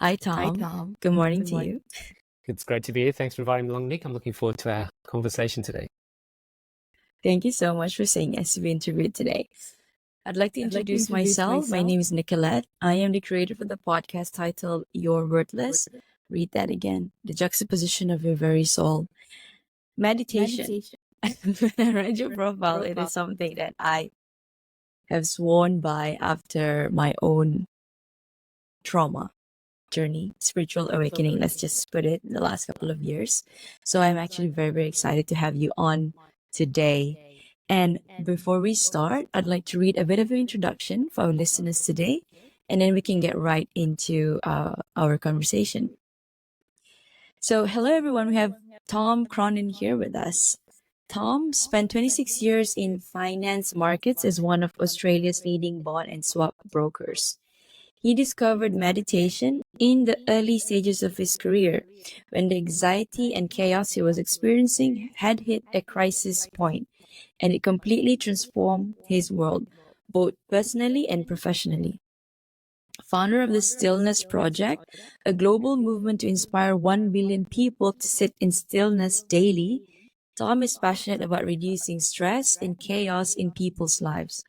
Hi, Tom. Good morning to you. It's great to be here. Thanks for inviting me along, Nick. I'm looking forward to our conversation today. Thank you so much for saying yes to be interviewed today. I'd like to introduce myself. My name is Nicolette. I am the creator for the podcast titled You're Worthless. Read that again. The juxtaposition of your very soul. Meditation. When I read your profile, it is something that I have sworn by after my own trauma journey, spiritual awakening, let's just put it, in the last couple of years. So I'm actually very, very excited to have you on today. And before we start, I'd like to read a bit of an introduction for our listeners today, and then we can get right into our conversation. So, hello everyone. We have Tom Cronin here with us. Tom spent 26 years in finance markets as one of Australia's leading bond and swap brokers. He discovered meditation in the early stages of his career, when the anxiety and chaos he was experiencing had hit a crisis point, and it completely transformed his world, both personally and professionally. Founder of the Stillness Project, a global movement to inspire 1 billion people to sit in stillness daily, Tom is passionate about reducing stress and chaos in people's lives.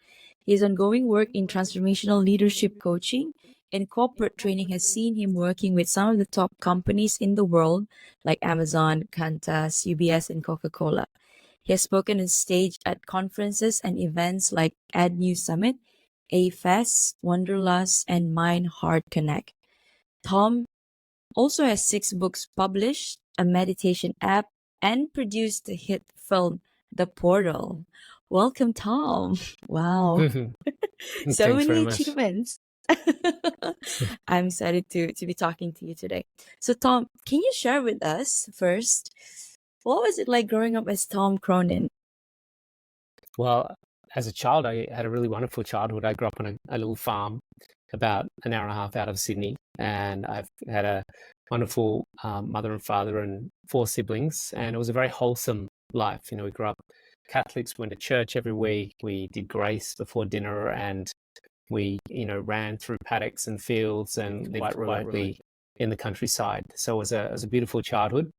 His ongoing work in transformational leadership coaching and corporate training has seen him working with some of the top companies in the world like Amazon, Qantas, UBS, and Coca-Cola. He has spoken on stage at conferences and events like Ad New Summit, A-Fest, Wanderlust, and Mind Heart Connect. Tom also has 6 books published, a meditation app, and produced the hit film The Portal. Welcome, Tom. Wow. So many achievements. I'm excited to be talking to you today. So, Tom, can you share with us first, what was it like growing up as Tom Cronin? Well, as a child, I had a really wonderful childhood. I grew up on a little farm about an hour and a half out of Sydney, and I've had a wonderful mother and father and 4 siblings, and it was a very wholesome life. We grew up Catholics, went to church every week, we did grace before dinner, and we, ran through paddocks and fields and lived quite remotely in the countryside. So it was a beautiful childhood.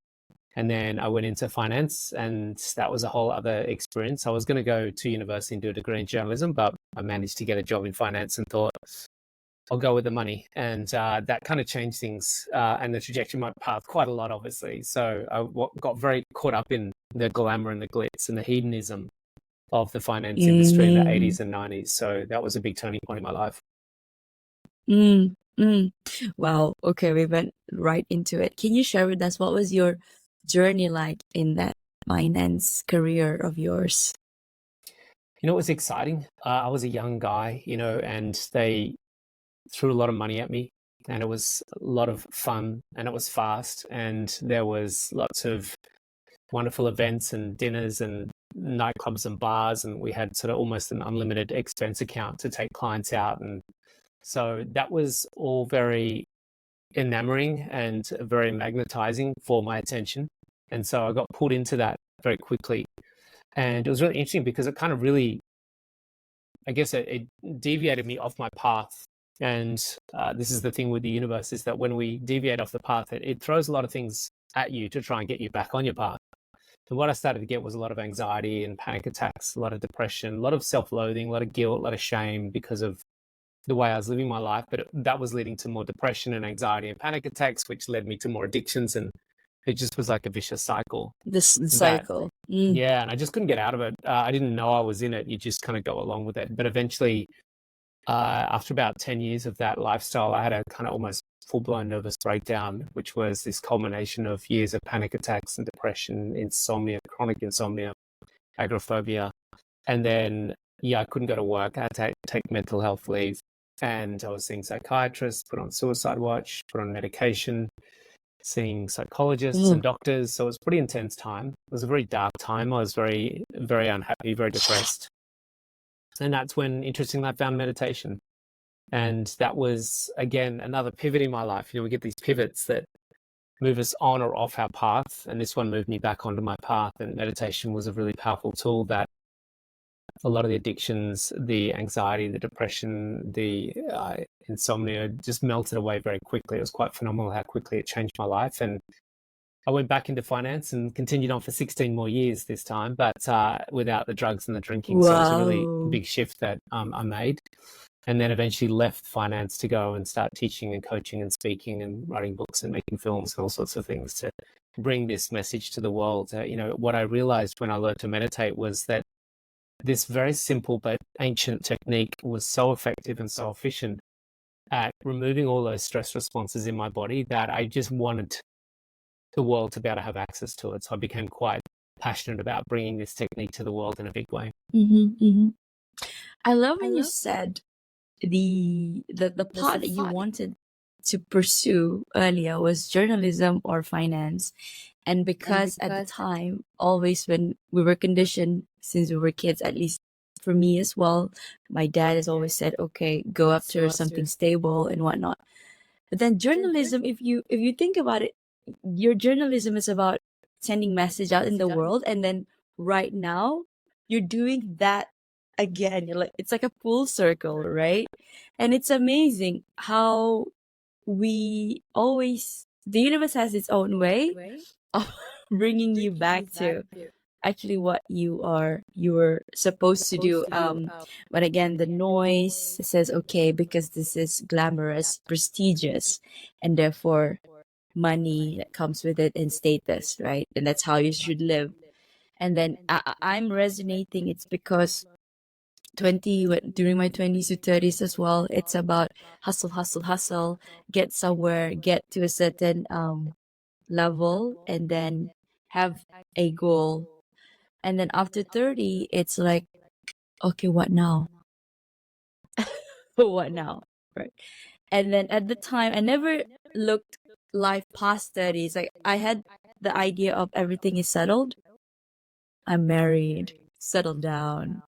And then I went into finance, and that was a whole other experience. I was going to go to university and do a degree in journalism, but I managed to get a job in finance and thought, I'll go with the money. And that kind of changed things and the trajectory of my path quite a lot, obviously. So I got very caught up in the glamour and the glitz and the hedonism of the finance industry in the 80s and 90s. So that was a big turning point in my life. Wow. Okay, we went right into it. Can you share with us what was your journey like in that finance career of yours? It was exciting. I was a young guy, and they threw a lot of money at me, and it was a lot of fun, and it was fast, and there was lots of wonderful events and dinners and nightclubs and bars, and we had sort of almost an unlimited expense account to take clients out. And so that was all very enamoring and very magnetizing for my attention. And so I got pulled into that very quickly. And it was really interesting because it kind of really, I guess it deviated me off my path. And this is the thing with the universe, is that when we deviate off the path, it throws a lot of things at you to try and get you back on your path. And what I started to get was a lot of anxiety and panic attacks, a lot of depression, a lot of self-loathing, a lot of guilt, a lot of shame because of the way I was living my life. But that was leading to more depression and anxiety and panic attacks, which led me to more addictions. And it just was like a vicious cycle. This cycle. Yeah, and I just couldn't get out of it. I didn't know I was in it. You just kind of go along with it. But eventually, after about 10 years of that lifestyle, I had a kind of almost full-blown nervous breakdown, which was this culmination of years of panic attacks and depression, insomnia, chronic insomnia, agoraphobia. And then, I couldn't go to work. I had to take mental health leave. And I was seeing psychiatrists, put on suicide watch, put on medication, seeing psychologists and doctors. So it was a pretty intense time. It was a very dark time. I was very, very unhappy, very depressed. And that's when, interestingly, I found meditation. And that was, again, another pivot in my life. We get these pivots that move us on or off our path. And this one moved me back onto my path. And meditation was a really powerful tool that a lot of the addictions, the anxiety, the depression, the insomnia just melted away very quickly. It was quite phenomenal how quickly it changed my life. And I went back into finance and continued on for 16 more years this time, but without the drugs and the drinking. So it was a really Wow. big shift that I made. And then eventually left finance to go and start teaching and coaching and speaking and writing books and making films and all sorts of things to bring this message to the world. What I realized when I learned to meditate was that this very simple but ancient technique was so effective and so efficient at removing all those stress responses in my body that I just wanted the world to be able to have access to it. So I became quite passionate about bringing this technique to the world in a big way. I love when you said the path that you wanted to pursue earlier was journalism or finance. And because at the time, always when we were conditioned since we were kids, at least for me as well, my dad has always said, okay, go after something stable and whatnot. But then journalism, if you think about it, your journalism is about sending message out in the world, and then right now you're doing that again. You're like, it's like a full circle, right? And it's amazing how the universe has its own way of bringing you back to actually what you were supposed to do. But again, the noise says, okay, because this is glamorous, prestigious, and therefore money that comes with it and status, right? And that's how you should live. And then I'm resonating. It's because during my 20s to 30s as well, it's about hustle, hustle, hustle, get somewhere, get to a certain level, and then have a goal. And then after 30, it's like, okay, what now? What now? Right. And then at the time, I never looked life past 30. It's like I had the idea of everything is settled. I'm married, settled down,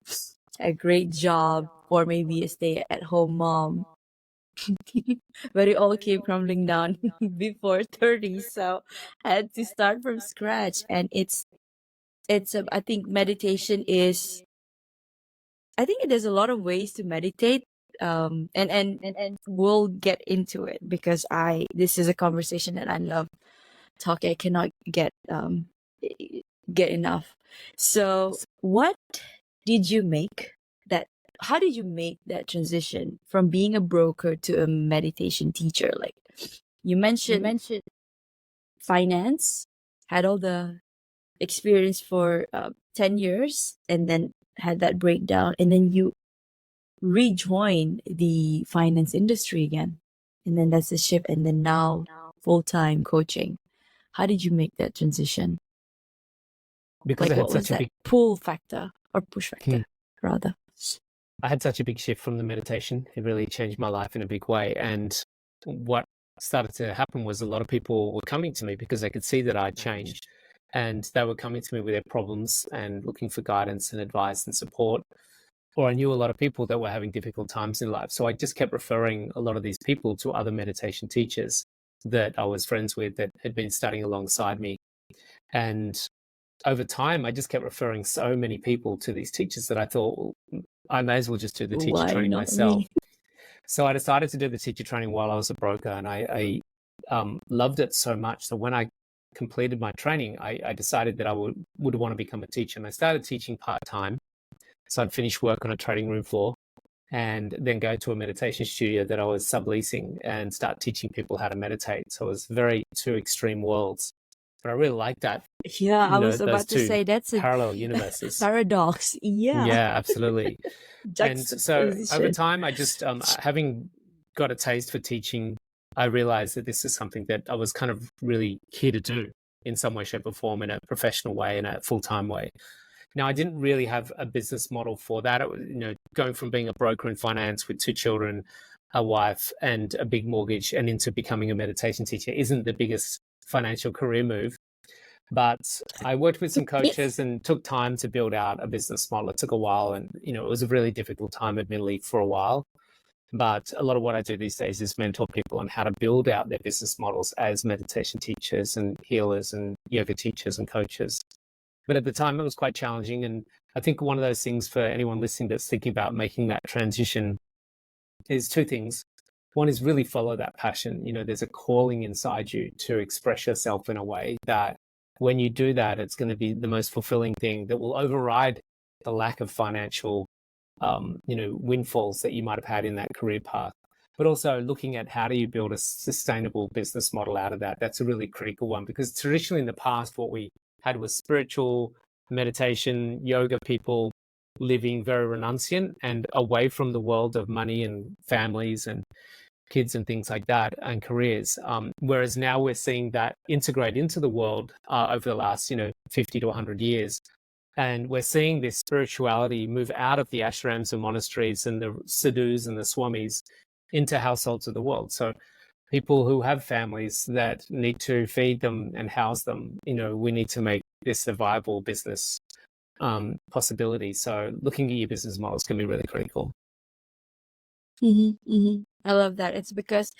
a great job, or maybe a stay-at-home mom. But it all came crumbling down before 30. So I had to start from scratch. And I think meditation is, I think there's a lot of ways to meditate. And we'll get into it because this is a conversation that I love talking. I cannot get enough. So how did you make that transition from being a broker to a meditation teacher? Like you mentioned finance, had all the experience for 10 years and then had that breakdown, and then you rejoin the finance industry again, and then that's the shift, and then now full-time coaching. How did you make that transition? Because Like, I what had was such a that big pull factor or push factor rather? I had such a big shift from the meditation. It really changed my life in a big way. And what started to happen was a lot of people were coming to me because they could see that I'd changed. And they were coming to me with their problems and looking for guidance and advice and support. Or I knew a lot of people that were having difficult times in life. So I just kept referring a lot of these people to other meditation teachers that I was friends with that had been studying alongside me. And over time, I just kept referring so many people to these teachers that I thought, well, I may as well just do the teacher Why training not myself. me? So I decided to do the teacher training while I was a broker, and I loved it so much. So when I completed my training, I decided that I would want to become a teacher, and I started teaching part-time. So I'd finish work on a trading room floor and then go to a meditation studio that I was subleasing and start teaching people how to meditate. So it was very two extreme worlds. But I really like that. Yeah, I was Those about to two say that's a parallel universes. paradox. Yeah. Yeah, absolutely. And so over Juxtaposition. time, I just, having got a taste for teaching, I realized that this is something that I was kind of really here to do in some way, shape, or form, in a professional way, in a full-time way. Now, I didn't really have a business model for that. It was, going from being a broker in finance with 2 children, a wife, and a big mortgage, and into becoming a meditation teacher isn't the biggest financial career move. But I worked with some coaches and took time to build out a business model. It took a while, and it was a really difficult time, admittedly, for a while. But a lot of what I do these days is mentor people on how to build out their business models as meditation teachers and healers and yoga teachers and coaches. But at the time, it was quite challenging. And I think one of those things for anyone listening that's thinking about making that transition is two things. One is really follow that passion. There's a calling inside you to express yourself in a way that when you do that, it's going to be the most fulfilling thing that will override the lack of financial, windfalls that you might have had in that career path. But also looking at how do you build a sustainable business model out of that. That's a really critical one, because traditionally in the past, what we had was spiritual meditation, yoga people living very renunciant and away from the world of money and families and kids and things like that and careers. Whereas now we're seeing that integrate into the world over the last, 50 to 100 years. And we're seeing this spirituality move out of the ashrams and monasteries and the sadhus and the swamis into households of the world. So people who have families that need to feed them and house them, we need to make this a viable business possibility. So looking at your business models can be really critical. I love that. It's because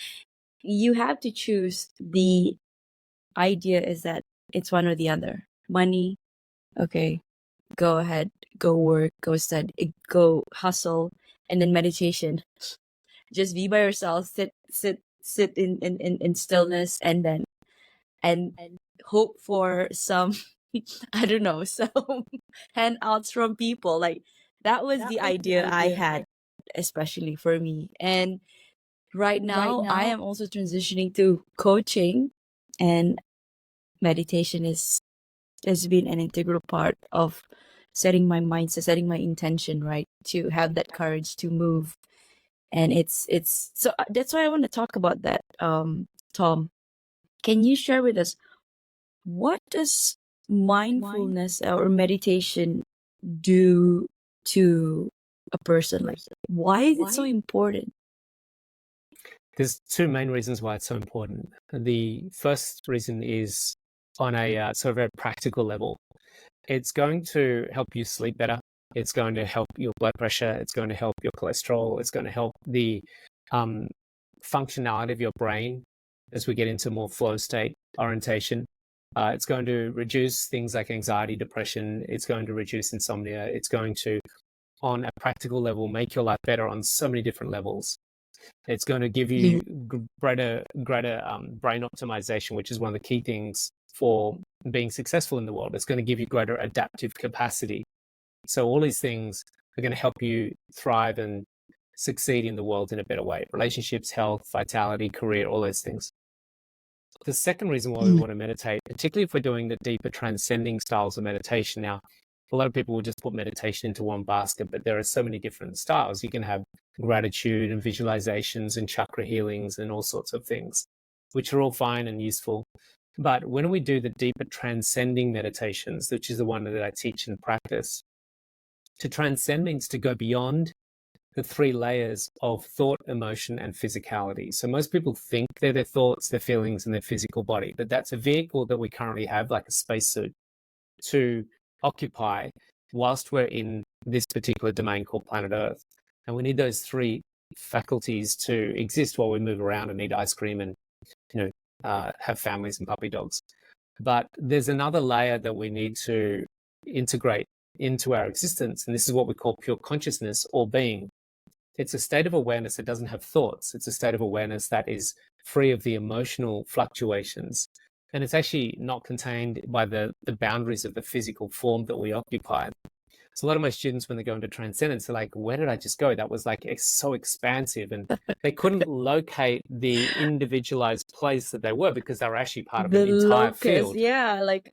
you have to choose. The idea is that it's one or the other. Money, okay, go ahead, go work, go study, go hustle, and then meditation. Just be by yourself, sit in stillness, and then and hope for some I don't know, some handouts from people. Like that was the idea I had, especially for me. And right now I am also transitioning to coaching, and meditation has been an integral part of setting my mindset, setting my intention, right? To have that courage to move. And it's so that's why I want to talk about that. Tom, can you share with us, what does mindfulness or meditation do to a person? Like, why is it so important? There's two main reasons why it's so important. The first reason is on a sort of very practical level. It's going to help you sleep better. It's going to help your blood pressure. It's going to help your cholesterol. It's going to help the functionality of your brain as we get into more flow state orientation. It's going to reduce things like anxiety, depression. It's going to reduce insomnia. It's going to, on a practical level, make your life better on so many different levels. It's going to give you greater brain optimization, which is one of the key things for being successful in the world. It's going to give you greater adaptive capacity. So all these things are going to help you thrive and succeed in the world in a better way. Relationships, health, vitality, career, all those things. The second reason why we want to meditate, particularly if we're doing the deeper transcending styles of meditation. Now, a lot of people will just put meditation into one basket, but there are so many different styles. You can have gratitude and visualizations and chakra healings and all sorts of things, which are all fine and useful. But when we do the deeper transcending meditations, which is the one that I teach and practice, to transcend means to go beyond the three layers of thought, emotion, and physicality. So most people think they're their thoughts, their feelings, and their physical body, but that's a vehicle that we currently have, like a spacesuit, to occupy whilst we're in this particular domain called planet Earth. And we need those three faculties to exist while we move around and eat ice cream and, have families and puppy dogs. But there's another layer that we need to integrate into our existence, and this is what we call pure consciousness or being. It's a state of awareness that doesn't have thoughts. It's a state of awareness that is free of the emotional fluctuations. And it's actually not contained by the boundaries of the physical form that we occupy. So a lot of my students, when they go into transcendence, they're like, where did I just go? That was like so expansive. And they couldn't locate the individualized place that they were because they were actually part of an entire field. Yeah, like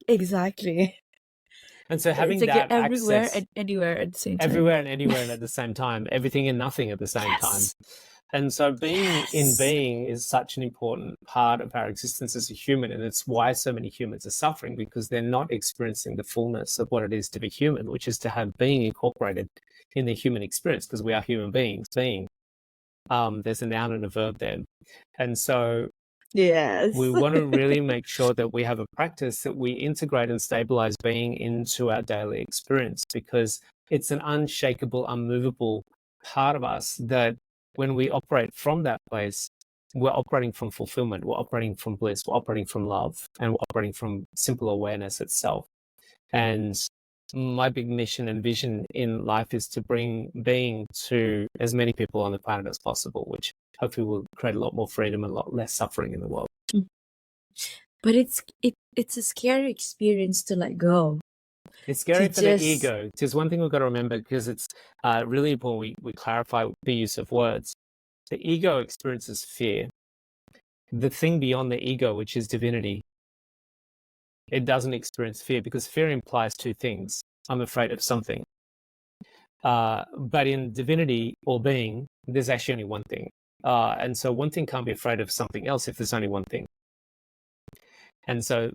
exactly. And so having it's like that everywhere access, and anywhere at the same time. everywhere and anywhere and at the same time, everything and nothing at the same time. And so being in being is such an important part of our existence as a human. And it's why so many humans are suffering, because they're not experiencing the fullness of what it is to be human, which is to have being incorporated in the human experience, because we are human beings. Being. There's a noun and a verb there. And so yes, we want to really make sure that we have a practice that we integrate and stabilize being into our daily experience, because it's an unshakable, unmovable part of us that when we operate from that place, we're operating from fulfillment, we're operating from bliss, we're operating from love, and we're operating from simple awareness itself. And my big mission and vision in life is to bring being to as many people on the planet as possible, which hopefully will create a lot more freedom and a lot less suffering in the world. But it's a scary experience to let go. It's scary To for the just ego. There's one thing we've got to remember, because it's really important we clarify the use of words. The ego experiences fear. The thing beyond the ego, which is divinity, it doesn't experience fear, because fear implies two things. I'm afraid of something. But in divinity or being, there's actually only one thing. And so one thing can't be afraid of something else if there's only one thing. And so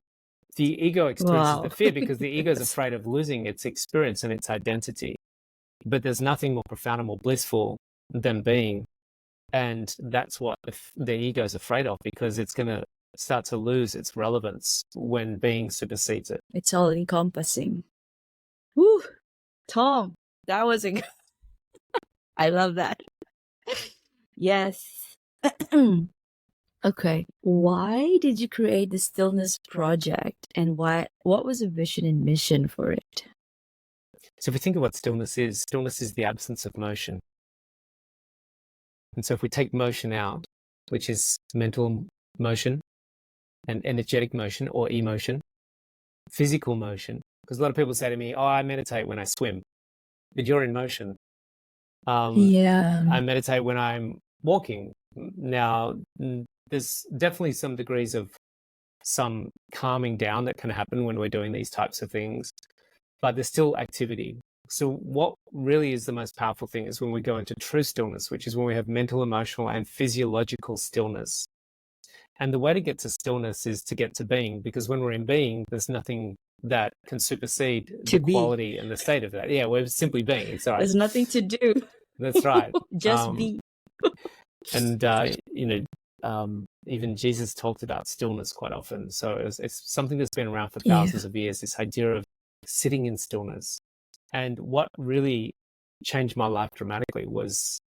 the ego experiences the wow. fear because the ego is afraid of losing its experience and its identity. But there's nothing more profound and more blissful than being. And that's what the ego is afraid of, because it's going to start to lose its relevance when being supersedes it. It's all encompassing. Woo, Tom, that was a I love that. Yes. Okay. Why did you create the Stillness Project, and what was the vision and mission for it? So if we think of what stillness is the absence of motion. And so if we take motion out, which is mental motion and energetic motion or emotion, physical motion, because a lot of people say to me, oh, I meditate when I swim, but you're in motion. Yeah. I meditate when I'm walking. Now, there's definitely some degrees of some calming down that can happen when we're doing these types of things, but there's still activity. So what really is the most powerful thing is when we go into true stillness, which is when we have mental, emotional, and physiological stillness. And the way to get to stillness is to get to being, because when we're in being, there's nothing that can supersede To the be. quality and the state of that. Yeah, we're simply being. It's all right. There's nothing to do. That's right. Just be. And, even Jesus talked about stillness quite often. So it's something that's been around for thousands of years, this idea of sitting in stillness. And what really changed my life dramatically was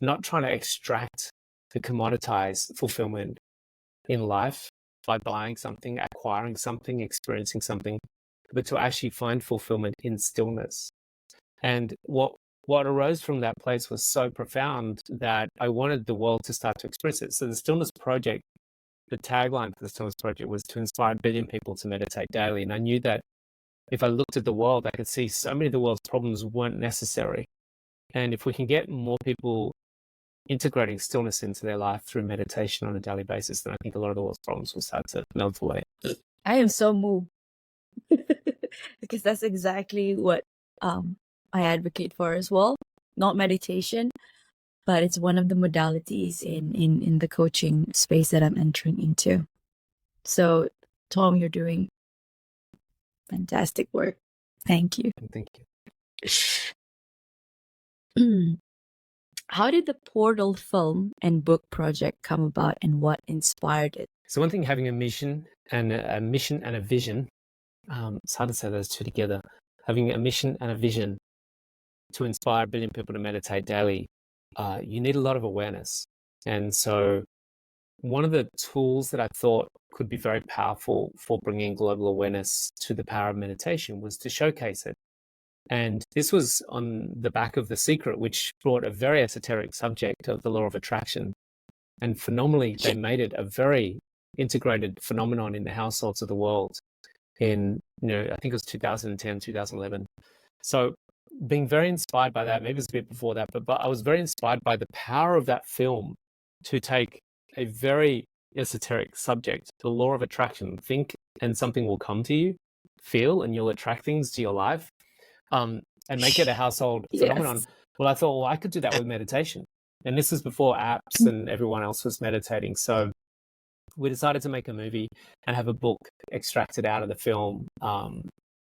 not trying to extract to commoditize fulfillment in life by buying something, acquiring something, experiencing something, but to actually find fulfillment in stillness. And what arose from that place was so profound that I wanted the world to start to experience it. So the Stillness Project, the tagline for the Stillness Project was to inspire 1 billion people to meditate daily. And I knew that if I looked at the world, I could see so many of the world's problems weren't necessary. And if we can get more people integrating stillness into their life through meditation on a daily basis, then I think a lot of the world's problems will start to melt away. I am so moved because that's exactly what I advocate for as well. Not meditation, but it's one of the modalities in the coaching space that I'm entering into. So, Tom, you're doing fantastic work. Thank you. Thank you. How did the Portal film and book project come about, and what inspired it? So one thing, having a mission and a vision, it's hard to say those two together. Having a mission and a vision to inspire 1 billion people to meditate daily, you need a lot of awareness. And so one of the tools that I thought could be very powerful for bringing global awareness to the power of meditation was to showcase it. And this was on the back of The Secret, which brought a very esoteric subject of the law of attraction. And phenomenally, they made it a very integrated phenomenon in the households of the world in, I think it was 2010, 2011. So being very inspired by that, maybe it was a bit before that, but I was very inspired by the power of that film to take a very esoteric subject, the law of attraction, think and something will come to you, feel, and you'll attract things to your life, and make it a household phenomenon. Well, I thought, I could do that with meditation. And this was before apps and everyone else was meditating. So we decided to make a movie and have a book extracted out of the film,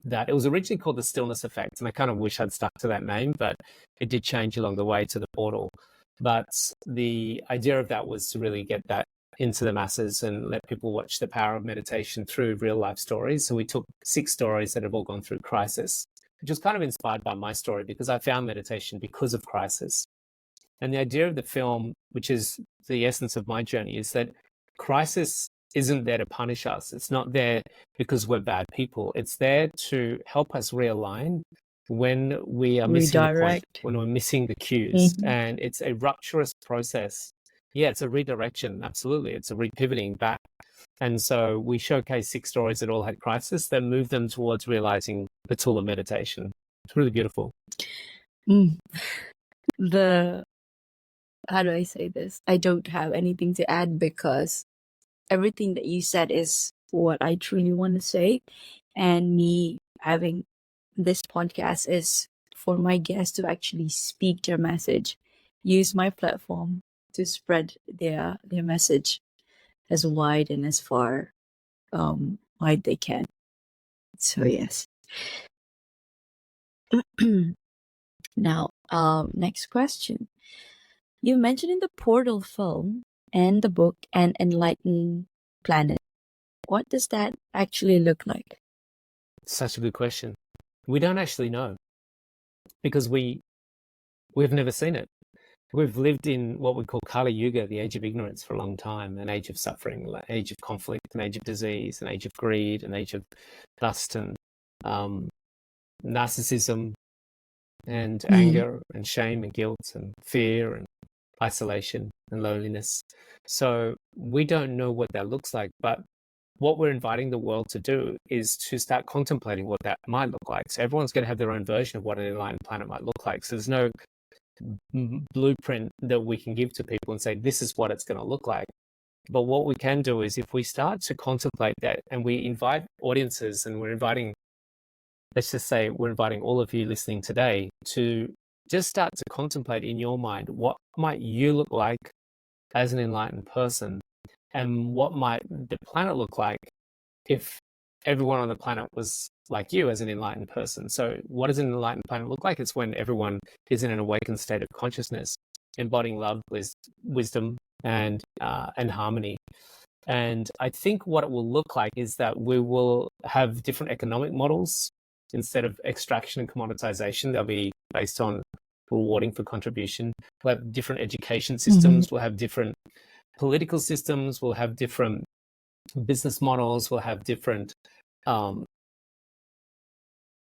that it was originally called The Stillness Effect. And I kind of wish I'd stuck to that name, but it did change along the way to the portal. But the idea of that was to really get that into the masses and let people watch the power of meditation through real life stories. So we took 6 stories that have all gone through crisis, which was kind of inspired by my story because I found meditation because of crisis. And the idea of the film, which is the essence of my journey, is that crisis isn't there to punish us. It's not there because we're bad people. It's there to help us realign when we are missing the point, Redirect. when we're missing the cues. Mhm. And it's a rupturous process. Yeah, it's a redirection. Absolutely. It's a repivoting back. And so we showcase 6 stories that all had crisis, then move them towards realizing the tool of meditation. It's really beautiful. Mm. How do I say this? I don't have anything to add because everything that you said is what I truly want to say. And me having this podcast is for my guests to actually speak their message, use my platform to spread their message as wide and as far wide they can. So yes. Now, next question. You mentioned in the Portal film and the book An Enlightened Planet. What does that actually look like? Such a good question. We don't actually know because we've never seen it. We've lived in what we call Kali Yuga, the age of ignorance, for a long time, an age of suffering, an age of conflict, an age of disease, an age of greed, an age of lust and narcissism and anger and shame and guilt and fear and isolation and loneliness. So we don't know what that looks like, but what we're inviting the world to do is to start contemplating what that might look like. So everyone's going to have their own version of what an enlightened planet might look like. So there's no blueprint that we can give to people and say, this is what it's going to look like. But what we can do is if we start to contemplate that and we invite audiences and let's just say we're inviting all of you listening today to just start to contemplate in your mind, what might you look like as an enlightened person? And what might the planet look like if everyone on the planet was like you as an enlightened person? So what does an enlightened planet look like? It's when everyone is in an awakened state of consciousness, embodying love, wisdom, and harmony. And I think what it will look like is that we will have different economic models. Instead of extraction and commoditization, they'll be based on rewarding for contribution. We'll have different education systems. We'll have different political systems. We'll have different business models. We'll have different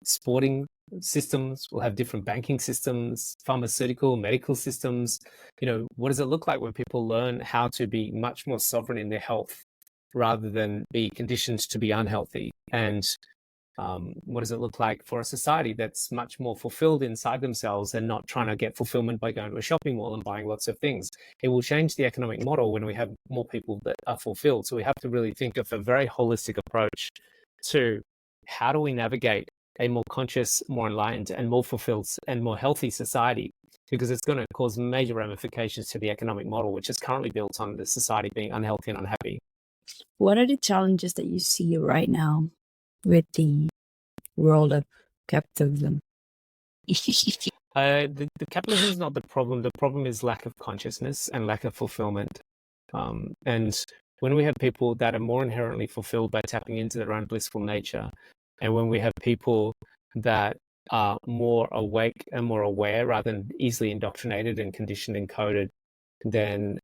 sporting systems. We'll have different banking systems, pharmaceutical, medical systems. What does it look like when people learn how to be much more sovereign in their health rather than be conditioned to be unhealthy? And what does it look like for a society that's much more fulfilled inside themselves and not trying to get fulfillment by going to a shopping mall and buying lots of things? It will change the economic model when we have more people that are fulfilled. So we have to really think of a very holistic approach to how do we navigate a more conscious, more enlightened, and more fulfilled and more healthy society, because it's going to cause major ramifications to the economic model, which is currently built on the society being unhealthy and unhappy. What are the challenges that you see right now with the world of capitalism? The capitalism is not the problem. The problem is lack of consciousness and lack of fulfillment. And when we have people that are more inherently fulfilled by tapping into their own blissful nature, and when we have people that are more awake and more aware rather than easily indoctrinated and conditioned and coded, then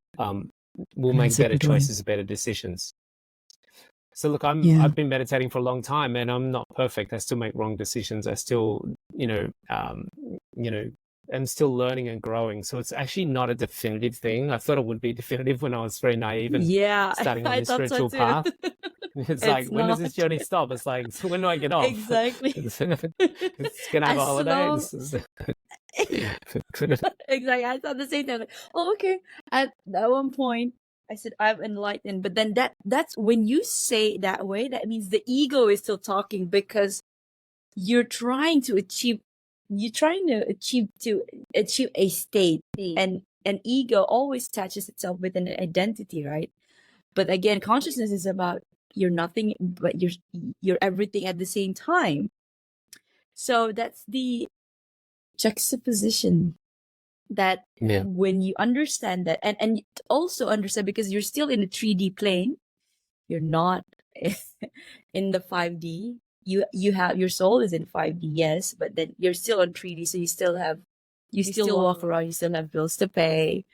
we'll make better choices, better decisions. So look, I've been meditating for a long time, and I'm not perfect. I still make wrong decisions. I still, I'm still learning and growing. So it's actually not a definitive thing. I thought it would be definitive when I was very naive and starting on this spiritual path. It's like, when does this journey stop? It's like, so when do I get off? Exactly. It's gonna have a holiday. Exactly. I thought the same thing. Like, oh, okay. At one point, I said I'm enlightened, but then that's when you say it that way, that means the ego is still talking, because you're trying to achieve a state, and an ego always attaches itself with an identity, right? But again, consciousness is about you're nothing, but you're everything at the same time. So that's the juxtaposition that when you understand that, and also understand, because you're still in the 3D plane, you're not in the 5D. You have, your soul is in 5D, yes, but then you're still on 3D, so you still walk around, you still have bills to pay.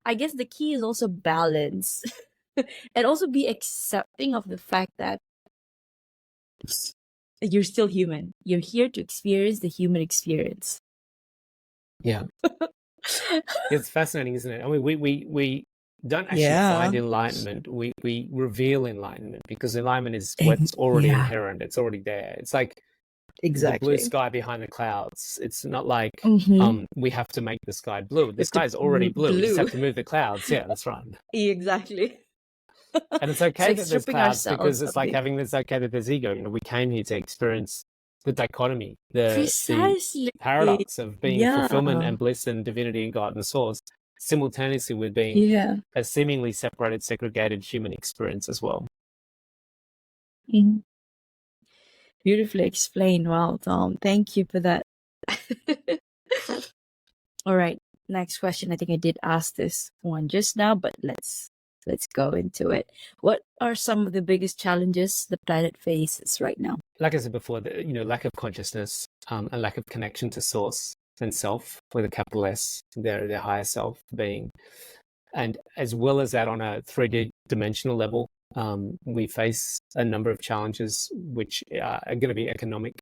I guess the key is also balance. And also be accepting of the fact that you're still human. You're here to experience the human experience. Yeah. It's fascinating, isn't it? I mean, we don't actually find enlightenment. We reveal enlightenment, because enlightenment is what's already inherent. It's already there. It's like the blue sky behind the clouds. It's not like we have to make the sky blue. The sky is already blue. We just have to move the clouds. Yeah, that's right. Exactly. And it's okay like that there's stripping clouds, because ourselves it's of like the- it's okay that there's ego. You know, we came here to experience the dichotomy, the Precisely. paradox of being Yeah. fulfillment and bliss and divinity and God and source, simultaneously with being Yeah. a seemingly separated, segregated human experience as well. Mhm. Beautifully explained. Wow, Tom. Thank you for that. All right. Next question. I think I did ask this one just now, but let's go into it. What are some of the biggest challenges the planet faces right now? Like I said before, lack of consciousness, and lack of connection to source and self, with a capital S, their higher self being. And as well as that, on a 3D dimensional level, we face a number of challenges which are going to be economic.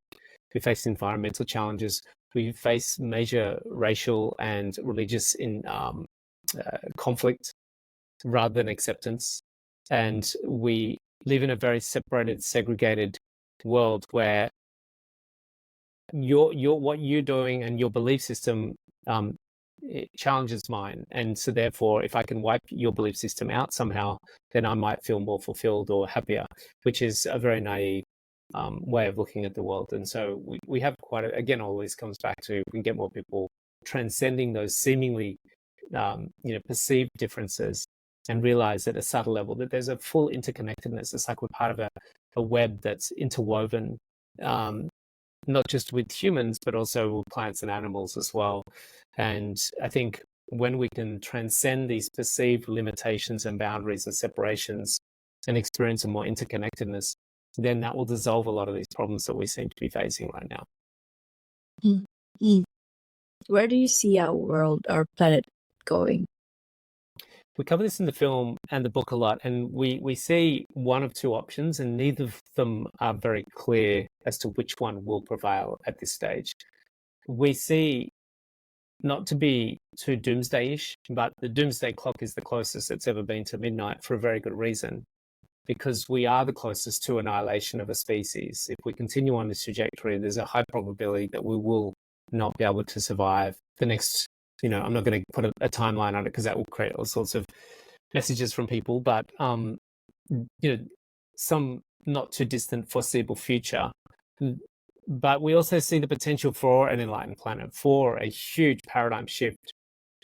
We face environmental challenges. We face major racial and religious conflict rather than acceptance. And we live in a very separated, segregated world where what you're doing and your belief system it challenges mine. And so therefore, if I can wipe your belief system out somehow, then I might feel more fulfilled or happier, which is a very naive way of looking at the world. And so we have again, all this comes back to, we can get more people transcending those seemingly perceived differences, and realize at a subtle level that there's a full interconnectedness. It's like we're part of a web that's interwoven, not just with humans, but also with plants and animals as well. And I think when we can transcend these perceived limitations and boundaries and separations and experience a more interconnectedness, then that will dissolve a lot of these problems that we seem to be facing right now. Mm. Where do you see our world, our planet going? We cover this in the film and the book a lot, and we see one of two options, and neither of them are very clear as to which one will prevail at this stage. We see, not to be too doomsday-ish, but the doomsday clock is the closest it's ever been to midnight, for a very good reason, because we are the closest to annihilation of a species. If we continue on this trajectory, there's a high probability that we will not be able to survive the next, I'm not going to put a timeline on it, because that will create all sorts of messages from people, but some not too distant foreseeable future. But we also see the potential for an enlightened planet, for a huge paradigm shift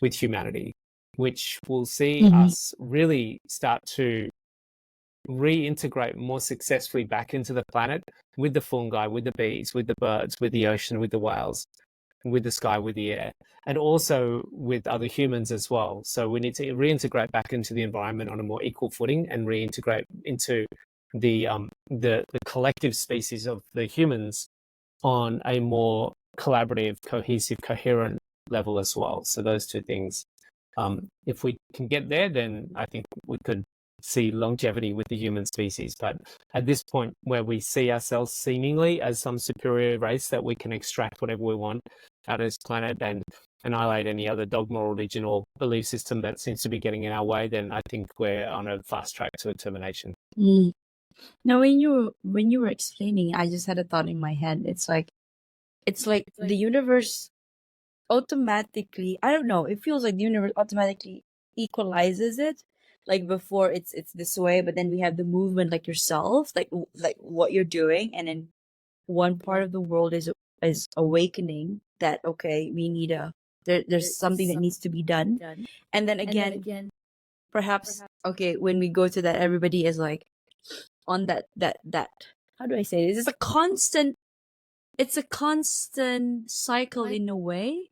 with humanity, which will see us really start to reintegrate more successfully back into the planet, with the fungi, with the bees, with the birds, with the ocean, with the whales, with the sky, with the air, and also with other humans as well. So we need to reintegrate back into the environment on a more equal footing, and reintegrate into the collective species of the humans on a more collaborative, cohesive, coherent level as well. So those two things, if we can get there, then I think we could see longevity with the human species. But at this point, where we see ourselves seemingly as some superior race that we can extract whatever we want out of this planet and annihilate any other dogma or religion or belief system that seems to be getting in our way, then I think we're on a fast track to termination. Now, when you were explaining, I just had a thought in my head. It's like the universe automatically, I don't know, it feels like the universe automatically equalizes it. Like before, it's this way, but then we have the movement, like yourself, like what you're doing, and then one part of the world is awakening that, okay, we need there's something that needs to be done, and then again, perhaps, okay, when we go to that, everybody is like on that how do I say this? It's a constant cycle in a way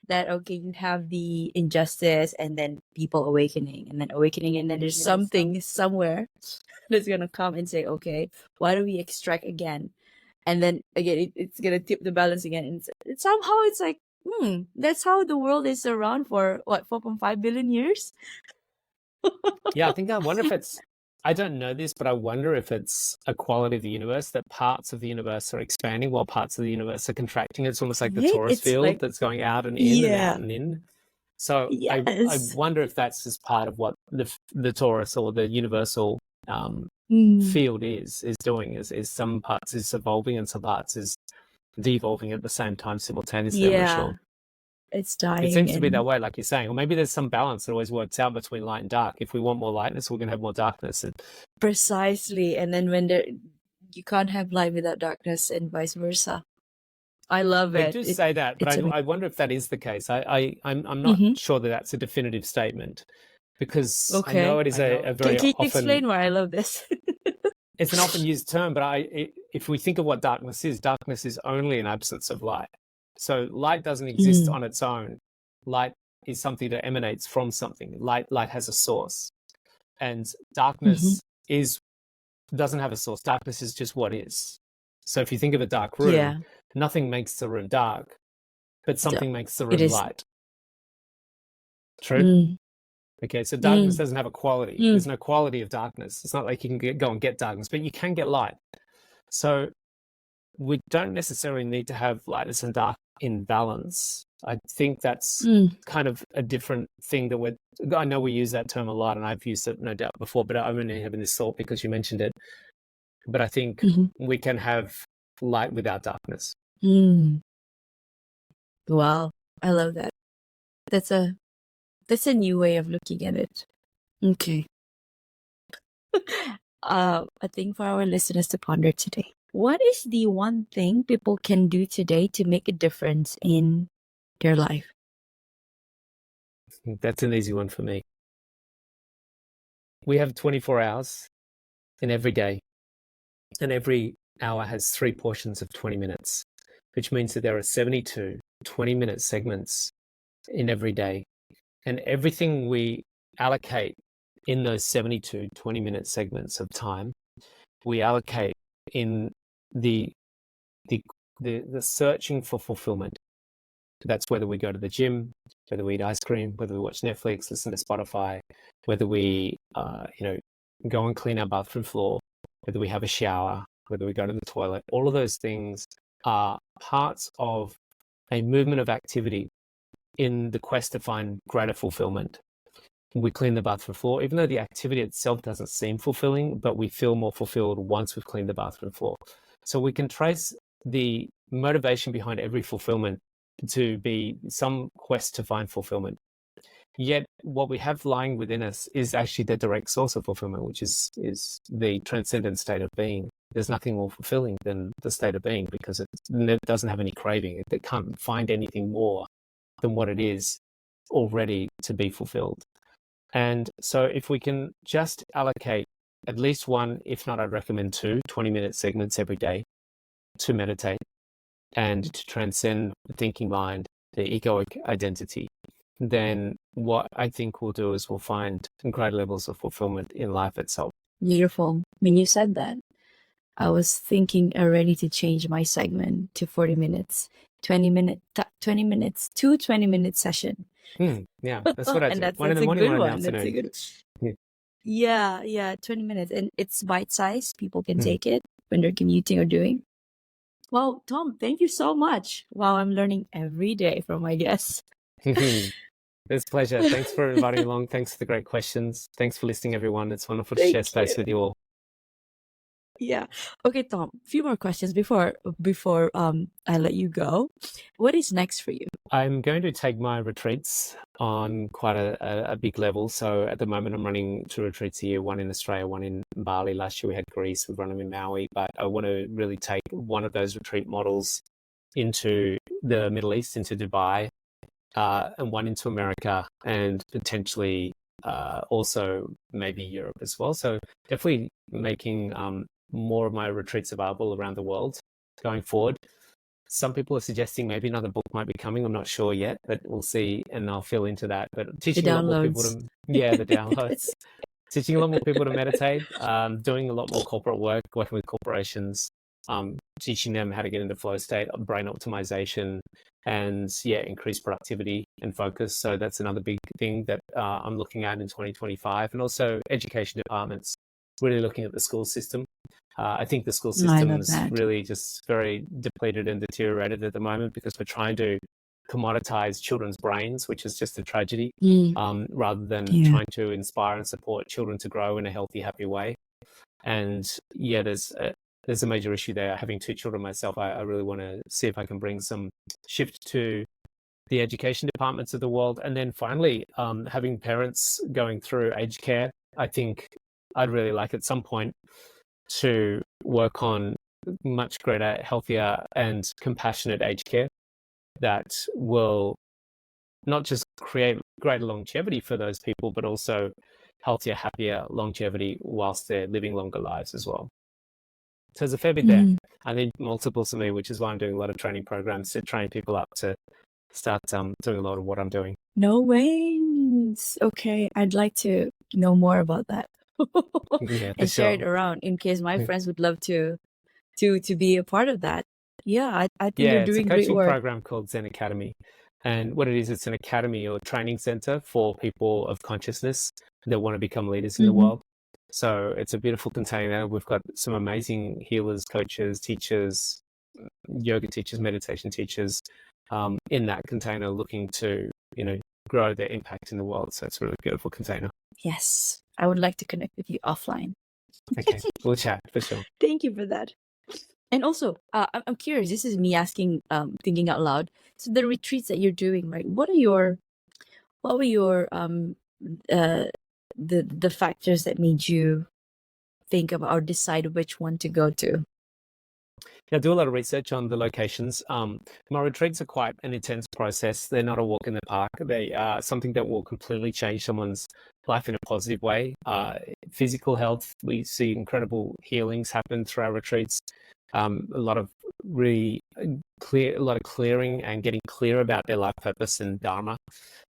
that, okay, you have the injustice, and then people awakening, and then there's something somewhere that's gonna come and say, okay, why do we extract again? And then again, it's gonna tip the balance again, and it's somehow it's like, that's how the world is around for what, 4.5 billion years. Yeah, I wonder if it's, I don't know this, but I wonder if it's a quality of the universe that parts of the universe are expanding while parts of the universe are contracting. It's almost like the Right? torus It's field like, that's going out and in and out yeah, and in. So I yes. wonder if that's just part of what the torus or the universal Mm, field is doing, is some parts is evolving and some parts is devolving at the same time simultaneously. I'm not yeah, sure. it's It dying seems to be that and way, like you're saying, or maybe there's some balance that always works out between light and dark. If we want more lightness, we're going to have more darkness. And precisely. And then when there, you can't have light without darkness and vice versa. I love they it. do say that, but It's amazing. I wonder if that is the case. I'm not Mm-hmm. sure that that's a definitive statement, because I know Okay. it is a very Can you often, explain why I love this? it's an often used term, but if we think of what darkness is only an absence of light. So light doesn't exist Mm, on its own. Light is something that emanates from something. Light has a source, and mm-hmm. darkness is doesn't have a source. Darkness is just what is. So if you think of a dark room, Yeah, nothing makes the room dark, but so something makes the it room is. light. True? Mm, Okay, so darkness mm, doesn't have a quality. mm, There's no quality of darkness. It's not like you can go and get darkness, but you can get light. So we don't necessarily need to have lightness and dark in balance. I think that's mm, kind of a different thing that I know we use that term a lot, and I've used it no doubt before, but I'm only having this thought because you mentioned it. But I think mm-hmm. we can have light without darkness. Mm. Wow, I love that. That's a that's a new way of looking at it. Okay. A thing for our listeners to ponder today. What is the one thing people can do today to make a difference in their life? That's an easy one for me. We have 24 hours in every day, and every hour has 3 portions of 20 minutes, which means that there are 72 20-minute segments in every day. And everything we allocate in those 72 20-minute segments of time, we allocate in the the the searching for fulfillment. That's whether we go to the gym, whether we eat ice cream, whether we watch Netflix, listen to Spotify, whether we go and clean our bathroom floor, whether we have a shower, whether we go to the toilet. All of those things are parts of a movement of activity in the quest to find greater fulfillment. We clean the bathroom floor, even though the activity itself doesn't seem fulfilling, but we feel more fulfilled once we've cleaned the bathroom floor. So we can trace the motivation behind every fulfillment to be some quest to find fulfillment. Yet what we have lying within us is actually the direct source of fulfillment, which is the transcendent state of being. There's nothing more fulfilling than the state of being, because it doesn't have any craving. It can't find anything more than what it is already to be fulfilled. And so if we can just allocate at least one, if not, I'd recommend 2 20-minute segments every day to meditate and to transcend the thinking mind, the egoic identity, then what I think we'll do is we'll find greater levels of fulfillment in life itself. Beautiful. When you said that, I was thinking already to change my segment to 40 minutes, 20 minutes, 20-minute session. Yeah, that's what I And do. that's One in the a morning, good one in the one. That's a afternoon. good. Yeah. Yeah, 20 minutes. And it's bite-sized. People can Mm. take it when they're commuting or doing. Well, Tom, thank you so much. Wow, I'm learning every day from my guests. It's a pleasure. Thanks for inviting me along. Thanks for the great questions. Thanks for listening, everyone. It's wonderful to share Thank space you. with you all. Yeah. Okay, Tom, a few more questions before I let you go. What is next for you? I'm going to take my retreats on quite a big level. So at the moment, I'm running 2 retreats a year, one in Australia, one in Bali. Last year we had Greece, we've run them in Maui, but I want to really take one of those retreat models into the Middle East, into Dubai, and one into America, and potentially also maybe Europe as well. So definitely making more of my retreats available around the world going forward. Some people are suggesting maybe another book might be coming. I'm not sure yet, but we'll see, and I'll fill into that. But The teaching a lot more people downloads. the downloads, teaching a lot more people to meditate, doing a lot more corporate work, working with corporations, teaching them how to get into flow state, brain optimization, and increase productivity and focus. So that's another big thing that I'm looking at in 2025, and also education departments really looking at the school system. I think the school I love system's that. really just very depleted and deteriorated at the moment because we're trying to commoditize children's brains, which is just a tragedy, rather than trying to inspire and support children to grow in a healthy, happy way. And there's a major issue there. Having 2 children myself, I really want to see if I can bring some shift to the education departments of the world. And then finally, having parents going through aged care, I think I'd really like at some point to work on much greater, healthier and compassionate aged care that will not just create greater longevity for those people, but also healthier, happier longevity whilst they're living longer lives as well. So there's a fair bit there. I need multiples of me, which is why I'm doing a lot of training programs to train people up to start doing a lot of what I'm doing. No ways. Okay, I'd like to know more about that. And share it around in case my friends would love to be a part of that. Yeah, I think you're doing great work. It's a coaching program called Zen Academy. And what it is, it's an academy or training center for people of consciousness that want to become leaders in the world. So it's a beautiful container. We've got some amazing healers, coaches, teachers, yoga teachers, meditation teachers in that container looking to, grow their impact in the world. So it's a really beautiful container. Yes. I would like to connect with you offline. Okay, we'll chat for sure. Thank you for that. And also, I'm curious, this is me asking, thinking out loud. So the retreats that you're doing, right? What were your the factors that made you think about or decide which one to go to? I do a lot of research on the locations. My retreats are quite an intense process. They're not a walk in the park. They are something that will completely change someone's life in a positive way. Physical health, we see incredible healings happen through our retreats. A lot of clearing and getting clear about their life purpose and dharma.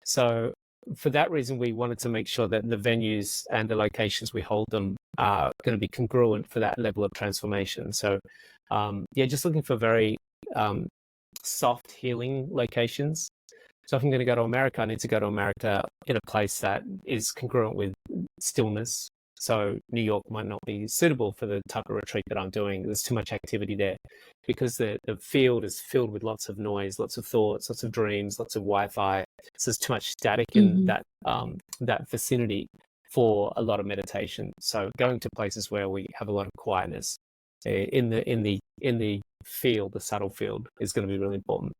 So for that reason, we wanted to make sure that the venues and the locations we hold them are going to be congruent for that level of transformation. So just looking for very soft healing locations. So if I'm going to go to America, I need to go to America in a place that is congruent with stillness. So New York might not be suitable for the type of retreat that I'm doing. There's too much activity there because the field is filled with lots of noise, lots of thoughts, lots of dreams, lots of Wi-Fi. So there's too much static in that vicinity for a lot of meditation. So going to places where we have a lot of quietness in the field, the subtle field, is going to be really important.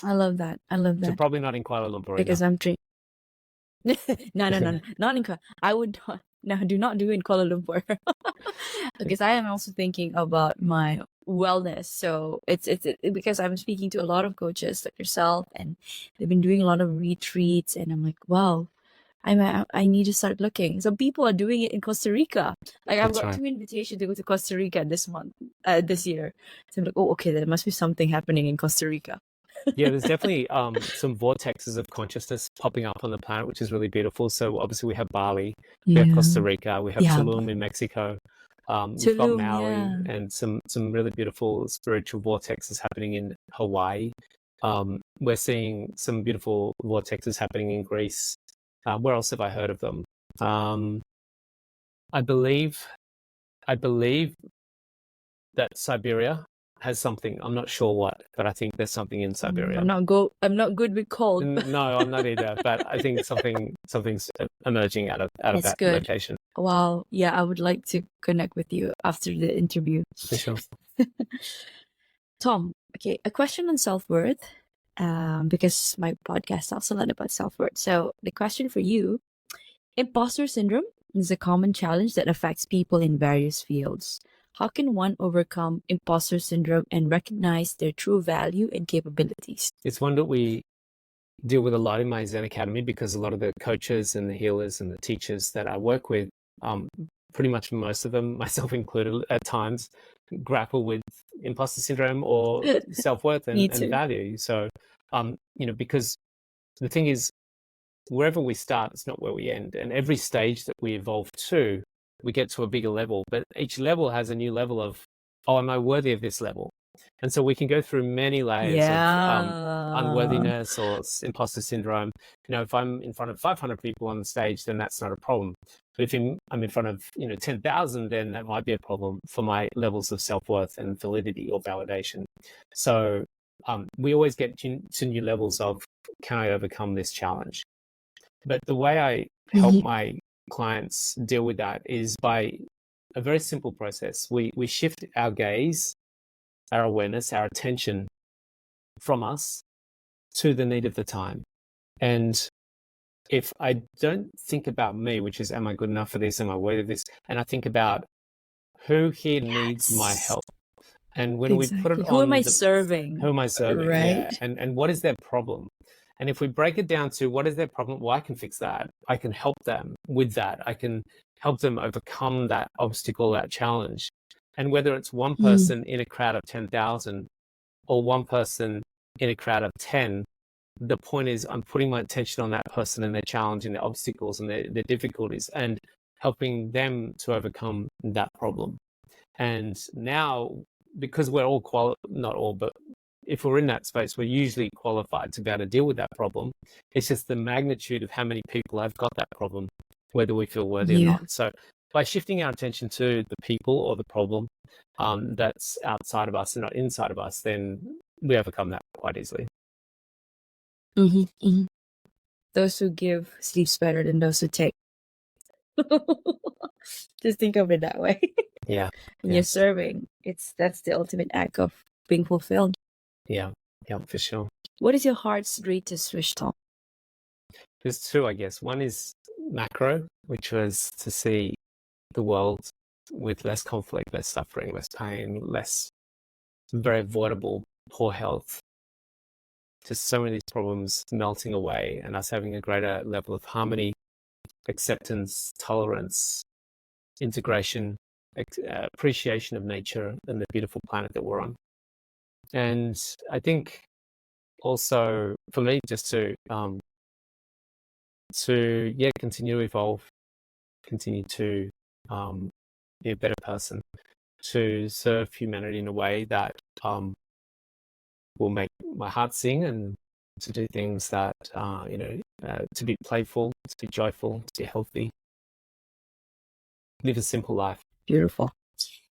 I love that. So probably not in Kuala Lumpur because I'm no, not in Kuala. I would not, do not do in Kuala Lumpur because I am also thinking about my wellness. So it's because I'm speaking to a lot of coaches like yourself, and they've been doing a lot of retreats, and I'm like, wow, I need to start looking. So people are doing it in Costa Rica. Like I've got 2 invitations to go to Costa Rica this year. So I'm like, oh, okay, there must be something happening in Costa Rica. There's definitely some vortexes of consciousness popping up on the planet, which is really beautiful. So obviously we have Bali, we have Costa Rica, we have Tulum in Mexico, we've got Maui, and some really beautiful spiritual vortexes happening in Hawaii. We're seeing some beautiful vortexes happening in Greece. Where else have I heard of them? I believe that Siberia has something. I'm not sure what, but I think there's something in Siberia. I'm not good with cold. No, I'm not either. But I think something's emerging out of that location. Wow. Yeah, I would like to connect with you after the interview. For sure. Tom, okay, a question on self-worth. Because my podcast talks a lot about self-worth. So the question for you: imposter syndrome is a common challenge that affects people in various fields. How can one overcome imposter syndrome and recognize their true value and capabilities? It's one that we deal with a lot in my Zen Academy, because a lot of the coaches and the healers and the teachers that I work with, pretty much most of them, myself included at times, grapple with imposter syndrome or self-worth and value. So, because the thing is, wherever we start, it's not where we end. And every stage that we evolve to, we get to a bigger level, but each level has a new level of oh, am I worthy of this level? And so we can go through many layers of Yeah. unworthiness or imposter syndrome. If I'm in front of 500 people on the stage, then that's not a problem. But if I'm in front of 10,000, then that might be a problem for my levels of self-worth and validity or validation. So we always get to new levels of, can I overcome this challenge? But the way I help my clients deal with that is by a very simple process. We shift our gaze, our awareness, our attention from us to the need of the time. And if I don't think about me, which is, am I good enough for this? Am I worthy of this? And I think about who here needs my Yes. help. And when we put it Exactly. Who am on I serving? who am I serving? Right? Yeah. And what is their problem? And if we break it down to what is their problem, well, I can fix that. I can help them with that. I can help them overcome that obstacle, that challenge. And whether it's one person in a crowd of 10,000 or one person in a crowd of 10, the point is I'm putting my attention on that person and their challenge and their obstacles and their difficulties and helping them to overcome that problem. And now, because we're all not all, but if we're in that space, we're usually qualified to be able to deal with that problem. It's just the magnitude of how many people have got that problem, whether we feel worthy or not. So by shifting our attention to the people or the problem that's outside of us and not inside of us, then we overcome that quite easily. Those who give sleeps better than those who take. Just think of it that way. Yeah. When you're serving, that's the ultimate act of being fulfilled. Yeah, for sure. What is your heart's greatest wish, Tom? There's two, I guess. One is macro, which was to see the world with less conflict, less suffering, less pain, less very avoidable poor health. Just so many of these problems melting away and us having a greater level of harmony, acceptance, tolerance, integration, appreciation of nature and the beautiful planet that we're on. And I think also for me, just to continue to evolve, continue to be a better person, to serve humanity in a way that will make my heart sing, and to do things that to be playful, to be joyful, to be healthy, live a simple life. Beautiful.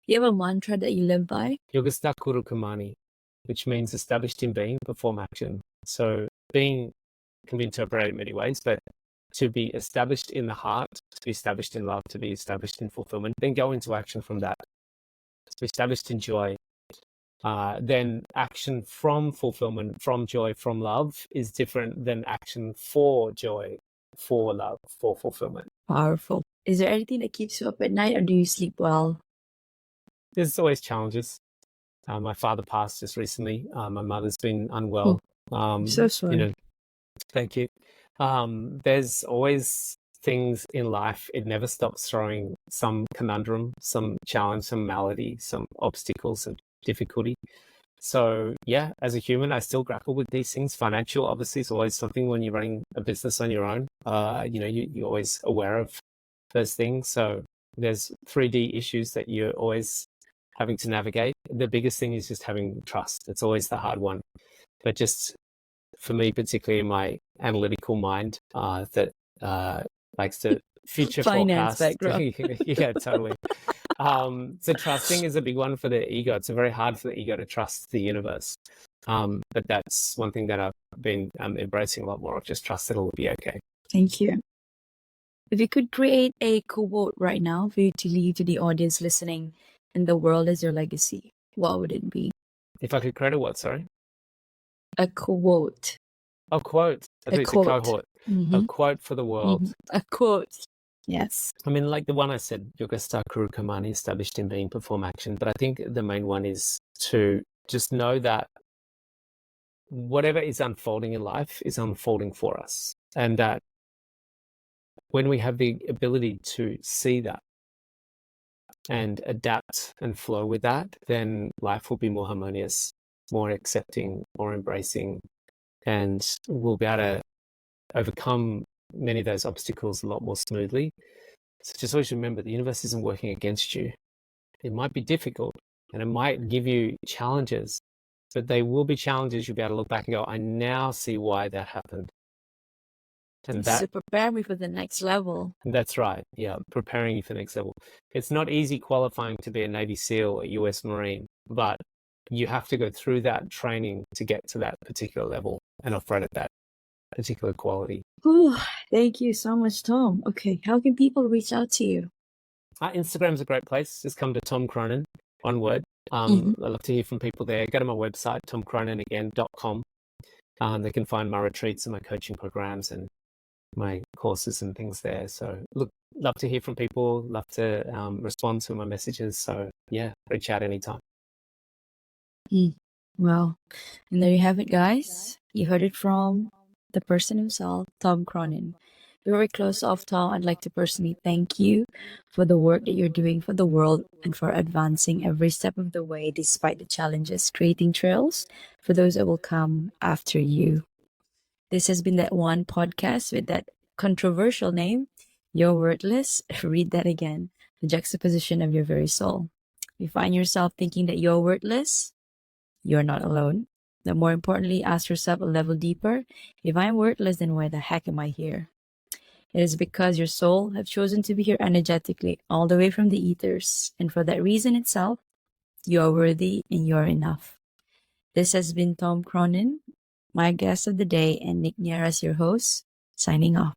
You have a mantra that you live by? Yogasta Kuru Kamani, which means established in being, perform action. So being can be interpreted in many ways, but to be established in the heart, to be established in love, to be established in fulfillment, then go into action from that. To be established in joy, then action from fulfillment, from joy, from love is different than action for joy, for love, for fulfillment. Powerful. Is there anything that keeps you up at night, or do you sleep well? There's always challenges. My father passed just recently. My mother's been unwell. So sorry. Thank you. There's always things in life. It never stops throwing some conundrum, some challenge, some malady, some obstacles, some difficulty. So yeah, as a human, I still grapple with these things. Financial, obviously, is always something when you're running a business on your own. You're always aware of those things. So there's 3D issues that you're always having to navigate. The biggest thing is just having trust. It's always the hard one. But just for me, particularly in my analytical mind, that likes to future Finance forecast. background. Yeah, totally. So trusting is a big one for the ego. It's very hard for the ego to trust the universe. But that's one thing that I've been embracing a lot more, of just trust that it'll be okay. Thank you. If you could create a quote right now for you to leave to the audience listening in the world as your legacy, what would it be? If I could create a what, sorry? A quote. A quote. I think it's a cohort. A quote for the world. A quote. Yes. I mean, like the one I said, Yogasta Kuru Kamani, established in being, perform action. But I think the main one is to just know that whatever is unfolding in life is unfolding for us. And that when we have the ability to see that and adapt and flow with that, then life will be more harmonious, more accepting, more embracing, and we'll be able to overcome many of those obstacles a lot more smoothly. So just always remember, the universe isn't working against you. It might be difficult, And it might give you challenges, but they will be challenges you'll be able to look back and go, I now see why that happened. And It's to prepare me for the next level. That's right. Yeah, preparing you for the next level. It's not easy qualifying to be a Navy SEAL or US Marine, but you have to go through that training to get to that particular level and operate at that particular quality. Ooh, thank you so much, Tom. Okay, how can people reach out to you? Instagram's a great place. Just come to Tom Cronin, one word. I'd love to hear from people there. Go to my website, tomcroninagain.com. They can find my retreats and my coaching programs and my courses and things there. So look, love to hear from people, love to respond to my messages. So yeah, reach out anytime. Well, and there you have it, guys. You heard it from the person himself, Tom Cronin. Before we close off, Tom, I'd like to personally thank you for the work that you're doing for the world and for advancing every step of the way despite the challenges, creating trails for those that will come after you. This has been that one podcast with that controversial name, You're Worthless. Read that again. The juxtaposition of your very soul. If you find yourself thinking that you're worthless, you're not alone. But more importantly, ask yourself a level deeper. If I'm worthless, then why the heck am I here? It is because your soul have chosen to be here energetically, all the way from the ethers. And for that reason itself, you are worthy and you're enough. This has been Tom Cronin, my guest of the day, and Nick Niera as your host, signing off.